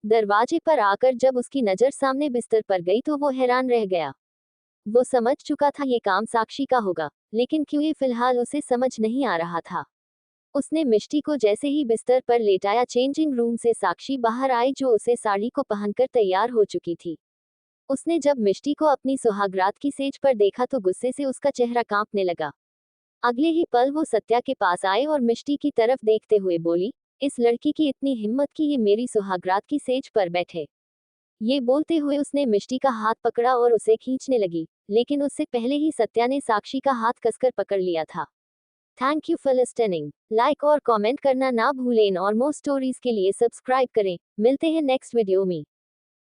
दरवाजे पर आकर जब उसकी नजर सामने बिस्तर पर गई तो वो हैरान रह गया। वो समझ चुका था ये काम साक्षी का होगा, लेकिन क्यों ये फिलहाल उसे समझ नहीं आ रहा था। उसने मिष्टी को जैसे ही बिस्तर पर लेटाया चेंजिंग रूम से साक्षी बाहर आई जो उसे साड़ी को पहनकर तैयार हो चुकी थी। उसने जब मिष्टी को अपनी सुहागरात की सेज पर देखा तो गुस्से से उसका चेहरा कांपने लगा। अगले ही पल वो सत्या के पास आए और मिष्टी की तरफ देखते हुए बोली, इस लड़की की इतनी हिम्मत कि ये मेरी सुहागरात की सेज पर बैठे। ये बोलते हुए उसने मिष्टी का हाथ पकड़ा और उसे खींचने लगी, लेकिन उससे पहले ही सत्या ने साक्षी का हाथ कसकर पकड़ लिया था। Thank you for listening. Like और कमेंट करना ना भूलें और मोर स्टोरीज के लिए सब्सक्राइब करें। मिलते हैं नेक्स्ट वीडियो में।